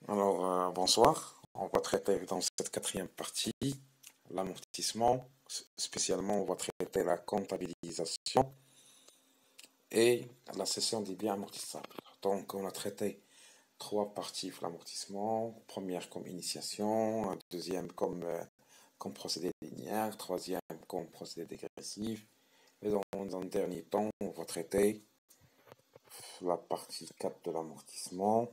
Bonsoir. On va traiter dans cette quatrième partie l'amortissement. Spécialement, on va traiter la comptabilisation et la cession des biens amortissables. Donc, on a traité trois parties de l'amortissement. Première comme initiation, deuxième comme procédé linéaire, troisième comme procédé dégressif. Et dans un dernier temps, on va traiter la partie 4 de l'amortissement.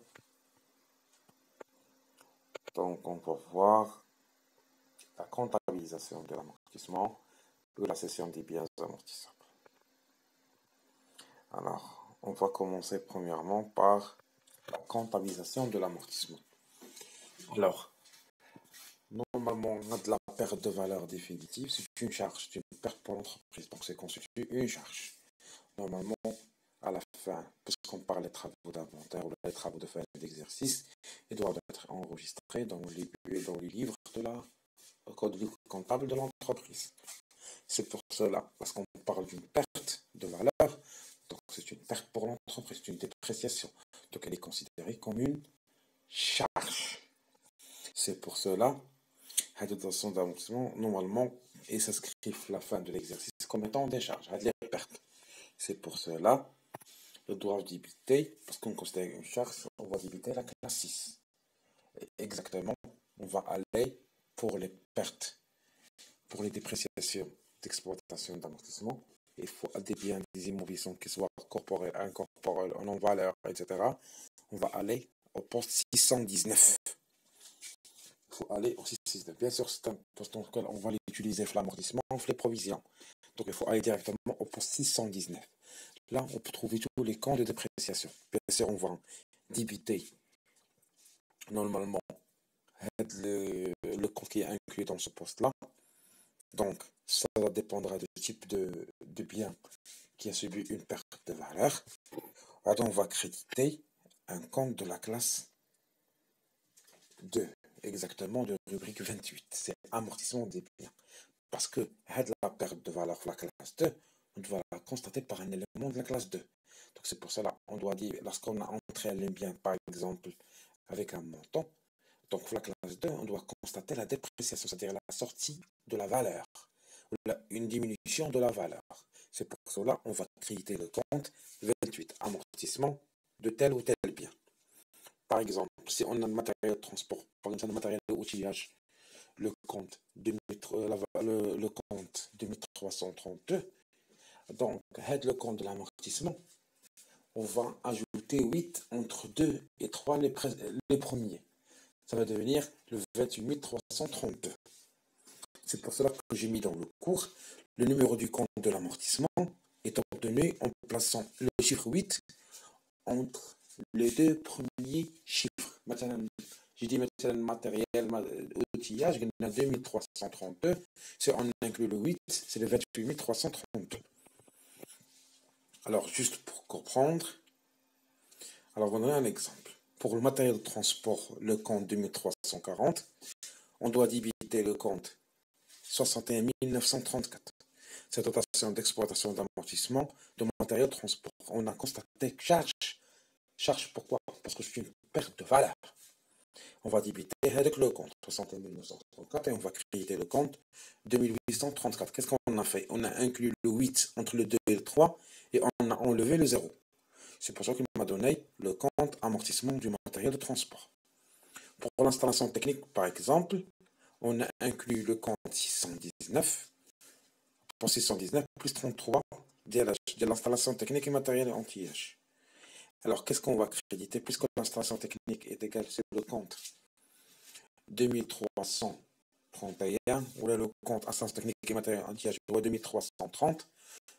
Donc, on va voir la comptabilisation de l'amortissement ou la cession des biens amortissables. Alors, on va commencer premièrement par la comptabilisation de l'amortissement. Alors, normalement, on a de la perte de valeur définitive, c'est une charge, c'est une perte pour l'entreprise, donc c'est constitué une charge. Normalement, à la fin, puisqu'on parle des travaux d'inventaire ou des travaux de fin d'exercice, ils doivent être enregistrés dans les livres de la code comptable de l'entreprise. C'est pour cela, parce qu'on parle d'une perte de valeur, donc c'est une perte pour l'entreprise, c'est une dépréciation. Donc elle est considérée comme une charge. C'est pour cela, la dotation d'amortissement, normalement, et s'inscrit la fin de l'exercice comme étant des charges, des pertes. C'est pour cela, ils doivent débiter, parce qu'on considère une charge, on va débiter la classe 6. Et exactement, on va aller pour les pertes, pour les dépréciations d'exploitation d'amortissement. Il faut des biens, des immobilisations qui soient corporels, incorporels, en non-valeur, etc. On va aller au poste 619. Il faut aller au 619. Bien sûr, c'est un poste dans lequel on va l'utiliser pour l'amortissement, les provisions. Donc, il faut aller directement au poste 619. Là, on peut trouver tous les comptes de dépréciation. Bien sûr, on va débiter normalement le compte qui est inclus dans ce poste-là. Donc, ça dépendra du type de bien qui a subi une perte de valeur. Alors, on va créditer un compte de la classe 2, exactement de rubrique 28. C'est amortissement des biens. Parce que la perte de valeur de la classe 2, on doit la constater par un élément de la classe 2. Donc, c'est pour cela on doit dire, lorsqu'on a entré les biens, par exemple, avec un montant, donc pour la classe 2, on doit constater la dépréciation, c'est-à-dire la sortie de la valeur, une diminution de la valeur. C'est pour cela on va créditer le compte 28, amortissement de tel ou tel bien. Par exemple, si on a un matériel de transport, par exemple un matériel d'outillage, le compte 2332, donc le compte de l'amortissement, on va ajouter 8 entre 2 et 3 les premiers. Ça va devenir le 28 332. C'est pour cela que j'ai mis dans le cours le numéro du compte de l'amortissement est obtenu en plaçant le chiffre 8 entre les deux premiers chiffres. Maintenant, j'ai dit maintenant matériel, outillage, il y en a 2332. Si on inclut le 8, c'est le 28 332. Alors, juste pour comprendre, alors on a un exemple. Pour le matériel de transport, le compte 2340, on doit débiter le compte 61 934. Cette dotation d'exploitation d'amortissement de matériel de transport. On a constaté charge. Charge pourquoi? Parce que c'est une perte de valeur. On va débiter avec le compte 61 934 et on va créditer le compte 2834. Qu'est-ce qu'on a fait? On a inclus le 8 entre le 2 et le 3 et on a enlevé le 0. C'est pour ça qu'il m'a donné le compte amortissement du matériel de transport. Pour l'installation technique, par exemple, on a inclus le compte 619, pour 619 plus 33 de l'installation technique et matériel anti-H. Alors, qu'est-ce qu'on va créditer puisque l'installation technique est égale sur le compte 2331, ou là le compte installation technique et matériel anti-H 2330,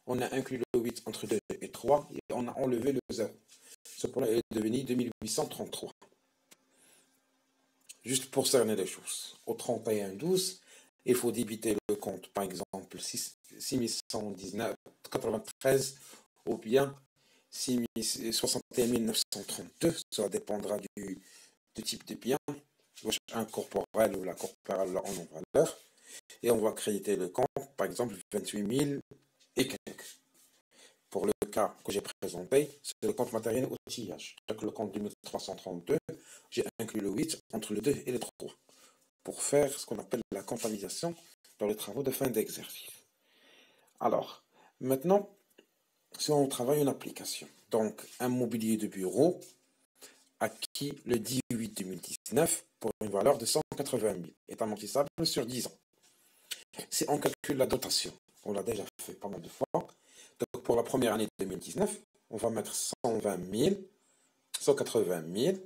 on a inclus le 8 entre 2 et 3 et on a enlevé le 0. Ce point-là est devenu 2833. Juste pour cerner les choses. Au 31-12, il faut débiter le compte, par exemple, 6119,93 ou bien 61 932. Ça dépendra du type de bien, un corporel ou la corporelle en non-valeur. Et on va créditer le compte, par exemple, 28 000 et quelques. Pour le cas que j'ai présenté, c'est le compte matériel outillage. Donc le compte 2332, j'ai inclus le 8 entre le 2 et le 3 pour faire ce qu'on appelle la comptabilisation dans les travaux de fin d'exercice. Alors, maintenant, si on travaille une application, donc un mobilier de bureau acquis le 10/8/2019 pour une valeur de 180 000 est amortissable sur 10 ans. Si on calcule la dotation, on l'a déjà fait pas mal de fois, donc pour la première année 2019, on va mettre 120 000, 180 000,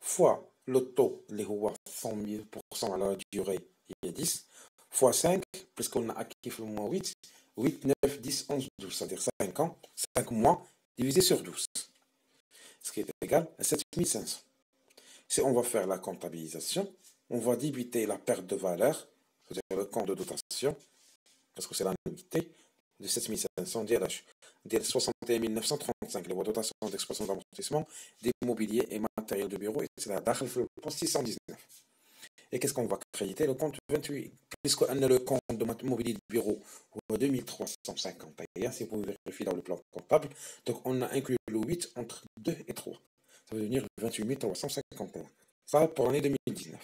fois le taux, les 100 000% à la durée, il y a 10, fois 5, puisqu'on a acquis le mois 8, 8, 9, 10, 11, 12, c'est-à-dire 5 ans, 5 mois divisé sur 12, ce qui est égal à 7 500. Si on va faire la comptabilisation, on va débiter la perte de valeur, c'est-à-dire le compte de dotation, parce que c'est l'annuité, de 7 500 DLH. DL 61 935, les dotations d'exploitation d'amortissement, d'immobilier et matériel de bureau, et c'est la DACH, le poste 619. Et qu'est-ce qu'on va créditer? Le compte 28, puisqu'on a le compte de mobilier de bureau 2351, si vous vérifiez dans le plan comptable, donc on a inclus le 8 entre 2 et 3. Ça va devenir 28 351. Ça pour l'année 2019.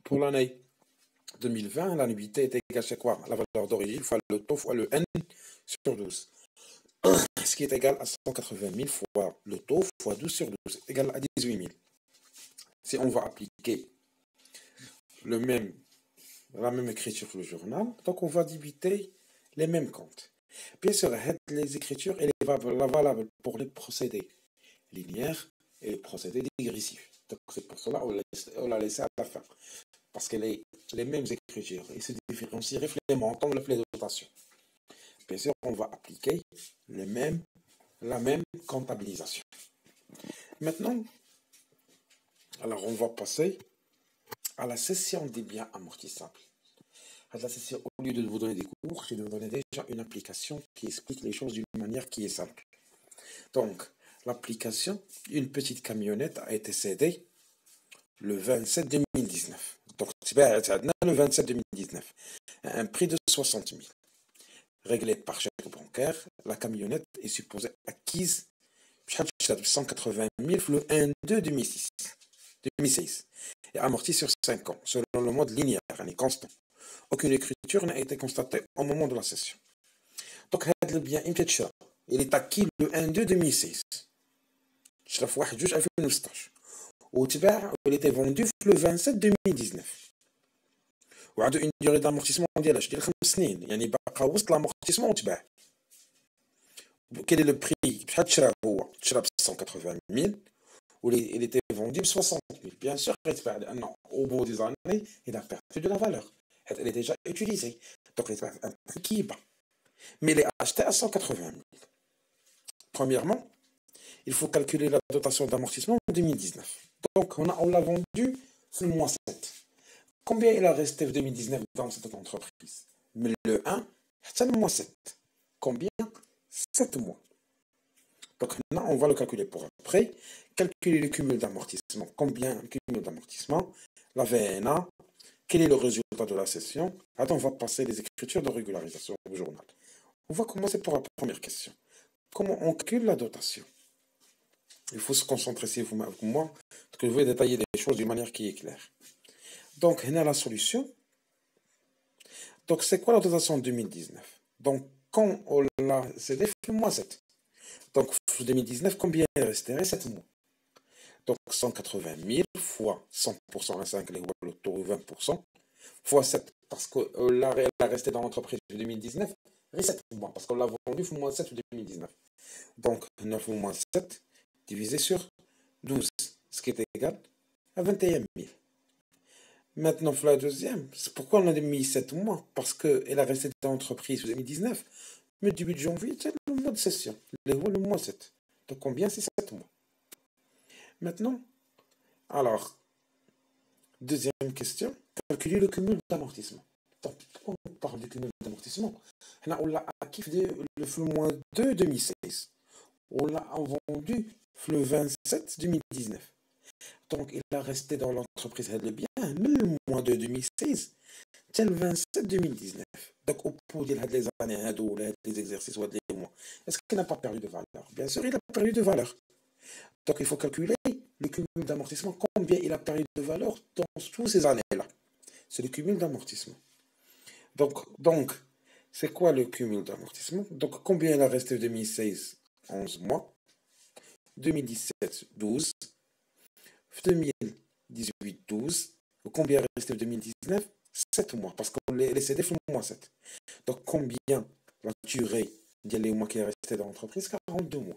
Pour l'année 2020, l'annuité est égale à quoi? La valeur d'origine fois le taux fois le N sur 12. Ce qui est égal à 180 000 fois le taux fois 12 sur 12, égal à 18 000. Si on va appliquer la même écriture que le journal, donc on va débiter les mêmes comptes. Bien sûr, les écritures, elle est valable pour les procédés linéaires et les procédés dégressifs. Donc c'est pour cela qu'on l'a laissé à la fin. Parce qu'elle est les mêmes écritures et se différencient les montants, les dotations. Bien sûr, on va appliquer la même comptabilisation. Maintenant, alors on va passer à la cession des biens amortissables. À la cession, au lieu de vous donner des cours, je vais vous donner déjà une application qui explique les choses d'une manière qui est simple. Donc, l'application, une petite camionnette a été cédée le 27 2019. Donc, le 27 2019, à un prix de 60 000. Réglé par chèque bancaire, la camionnette est supposée acquise 180 000 le 1/2 2006 et amortie sur 5 ans, selon le mode linéaire, est constant. Aucune écriture n'a été constatée au moment de la cession. Donc, le bien, il est acquis le 1/2 2006. Je في 1 جوج 2016 وتباع il était vendu le 27 2019 وعنده une durée d'amortissement ديال 5 سنين يعني باقا وسط l'amortissement وتباع. Quel est le prix? شحال تشرا هو؟ تشرا ب 180 000 il était vendu ب 60 000. Bien sûr يتباع لأنه au bout des années il a perdu de la valeur. Elle est déjà utilisée. Donc il est un prix qui est bas. Mais il est acheté à 180 000. Premièrement, il faut calculer la dotation d'amortissement en 2019. Donc, on l'a vendu le mois 7. Combien il a resté en 2019 dans cette entreprise? Mais le 1, c'est le mois 7. Combien? 7 mois. Donc, maintenant, on va le calculer pour après. Calculer le cumul d'amortissement. Combien le cumul d'amortissement? La VNA. Quel est le résultat de la session? Attends, on va passer les écritures de régularisation au journal. On va commencer par la première question. Comment on calcule la dotation? Il faut se concentrer sur vous avec moi, parce que je vais détailler les choses d'une manière qui est claire. Donc, on a la solution. Donc, c'est quoi la dotation en 2019? Donc, quand on l'a cédé, le mois 7. Donc, en 2019, combien il resterait? 7 mois. Donc, 180 000 fois 100% à 5, le taux est 20%, fois 7, parce qu'on l'a resté dans l'entreprise en 2019, et 7 mois, parce qu'on l'a vendu au mois 7 en 2019. Donc, 9 moins 7, divisé sur 12, ce qui est égal à 21 000. Maintenant, pour la deuxième, c'est pourquoi on a mis 7 mois? Parce qu'elle a resté dans l'entreprise en 2019, mais début de janvier, c'est le mois de session, le mois 7. Donc combien? C'est 7 mois. Maintenant, alors, deuxième question, calculer le cumul d'amortissement. Donc, pourquoi on parle du cumul d'amortissement? On l'a acquis le mois 2 2016. On l'a vendu le 27 2019. Donc, il a resté dans l'entreprise le bien, mais le mois de 2016, c'est le 27 2019. Donc, au bout de les années, les exercices ou les mois, est-ce qu'il n'a pas perdu de valeur? Bien sûr, il a perdu de valeur. Donc, il faut calculer le cumul d'amortissement, combien il a perdu de valeur dans toutes ces années-là. C'est le cumul d'amortissement. Donc, c'est quoi le cumul d'amortissement? Donc, combien il a resté 2016? 11 mois. 2017, 12. 2018, 12. Combien il est resté 2019? 7 mois, parce que les CD font moins 7. Donc, combien la durée des mois qui est resté dans l'entreprise? 42 mois.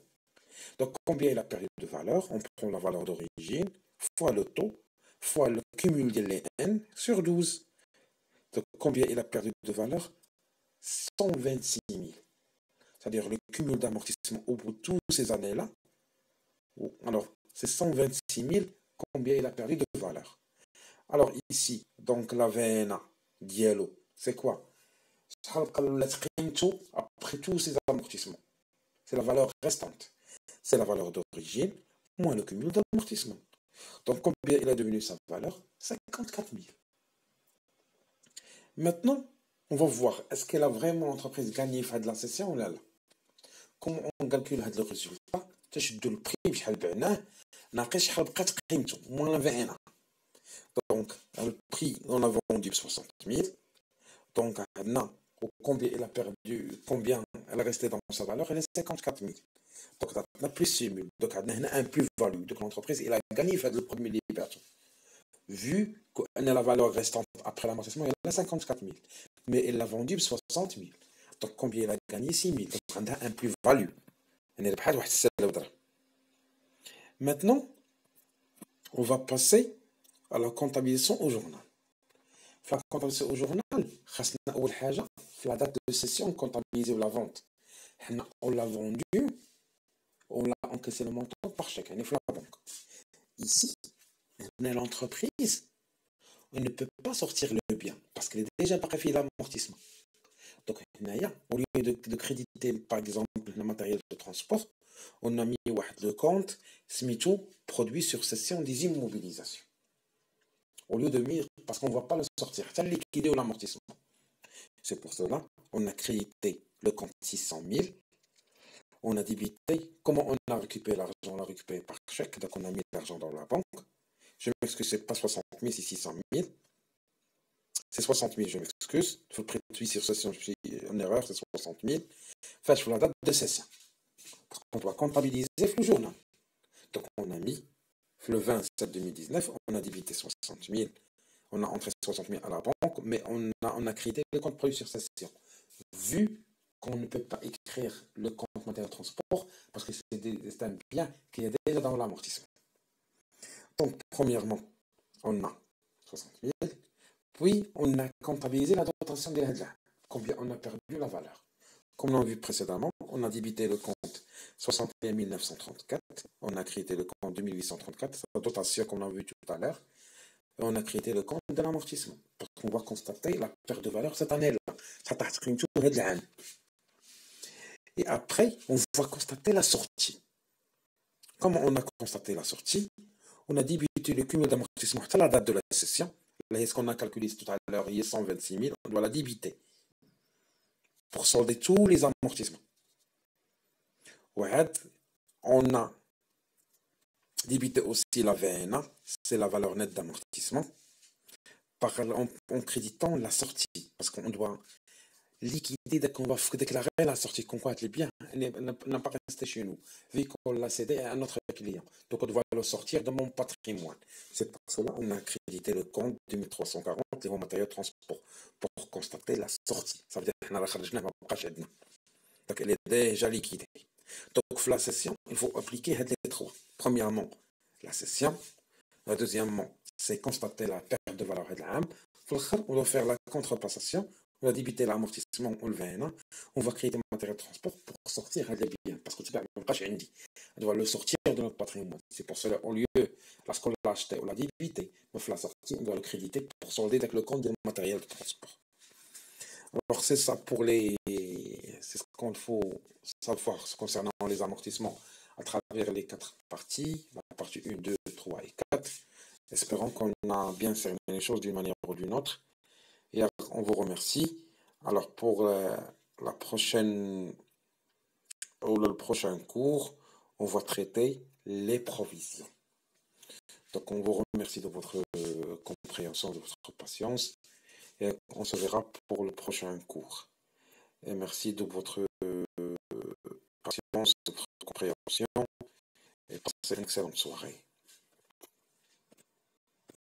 Donc, combien il a perdu de valeur? On prend la valeur d'origine, fois le taux, fois le cumul des N sur 12. Donc, combien il a perdu de valeur? 126 000. C'est-à-dire le cumul d'amortissement au bout de toutes ces années-là. Alors, c'est 126 000, combien il a perdu de valeur. Alors, ici, donc la VNA, Diallo, c'est quoi? Après tous ces amortissements. C'est la valeur restante. C'est la valeur d'origine moins le cumul d'amortissement. Donc, combien il est devenu sa valeur? 54 000. Maintenant, on va voir, est-ce que l'entreprise gagné de la session ou là? Comment on calcule le résultat? تشدوا le prix بشحال بعناه ناقص شحال بقات قيمته moins la VNA. Donc, le prix, on a vendu 60 000. Donc, combien il a perdu, combien elle est restée dans sa valeur? Elle est 54 000. Donc, on a plus 6 000. Donc, on a un plus-value. Donc, l'entreprise, il a gagné fait le premier libération. Vu qu'elle a la valeur restante après l'amortissement, elle a 54 000. Mais elle l'a vendu 60 000. Donc, combien il a gagné? 6 000. Donc, on a un plus-value. Maintenant, on va passer à la comptabilisation au journal. La comptabilisation au journal, la date de cession, comptabiliser la vente. On l'a vendu, on l'a encaissé le montant par chèque, la banque. Ici, l'entreprise, on ne peut pas sortir le bien parce qu'elle est déjà préférée l'amortissement. Donc, au lieu de créditer, par exemple, le matériel de transport, on a mis le compte SMITO, produit sur cession des immobilisations. Au lieu de mettre, parce qu'on ne va pas le sortir, c'est liquidé ou l'amortissement. C'est pour cela on a crédité le compte 600 000. On a débité. Comment on a récupéré l'argent? On l'a récupéré par chèque, donc on a mis l'argent dans la banque. Je m'excuse, c'est pas 60 000, c'est 600 000. C'est 60 000, je m'excuse. Il faut préciser sur cession, je suis en erreur, c'est 60 000. Faites sur la date de cession. Parce qu'on doit comptabiliser le journal. Donc on a mis le 27 2019, on a débité 60 000. On a entré 60 000 à la banque, mais on a créé le compte produit sur cession. Vu qu'on ne peut pas écrire le compte matériel de transport, parce que c'est un bien qui est déjà dans l'amortissement. Donc, premièrement, on a 60 000, puis on a comptabilisé la dotation des hadjas, combien on a perdu la valeur. Comme on l'a vu précédemment, on a débité le compte 61 934, on a créé le compte 2834, la dotation comme on l'a vu tout à l'heure, et on a créé le compte de l'amortissement. Parce qu'on va constater la perte de valeur cette année-là. Et après, on va constater la sortie. Comment on a constaté la sortie? On a débité le cumul d'amortissement à la date de la cession. Là, ce qu'on a calculé tout à l'heure, il est 126 000, on doit la débiter pour solder tous les amortissements. On a débité aussi la VNA, c'est la valeur nette d'amortissement, en créditant la sortie, parce qu'on doit liquider dès qu'on va déclarer la sortie qu'on croit les biens, n'a pas resté chez nous, vu qu'on l'a cédé à un autre client. Donc on doit le sortir de mon patrimoine. C'est pour cela qu'on a crédité le compte 2340, les matériaux de transport, pour constater la sortie. Ça veut dire qu'on a la donc elle est déjà liquidée. Donc pour la cession, il faut appliquer les trois. Premièrement, la cession. Deuxièmement, c'est constater la perte de valeur de l'âme. On doit faire la contrepassation. On va débiter l'amortissement, on va créer des matériaux de transport pour sortir les biens. Parce que tu on doit le sortir de notre patrimoine. C'est pour cela, au lieu, lorsqu'on l'a acheté, on l'a débité, on fait la sortie, on doit le créditer pour solder avec le compte du matériel de transport. Alors c'est ça pour c'est ce qu'il faut savoir concernant les amortissements à travers les 4 parties, la partie 1, 2, 3 et 4. Espérons qu'on a bien cerné les choses d'une manière ou d'une autre. Et alors, on vous remercie. Alors pour la prochaine ou le prochain cours, on va traiter les provisions. Donc, on vous remercie de votre compréhension, de votre patience, et on se verra pour le prochain cours. Et merci de votre patience, de votre compréhension, et passez une excellente soirée.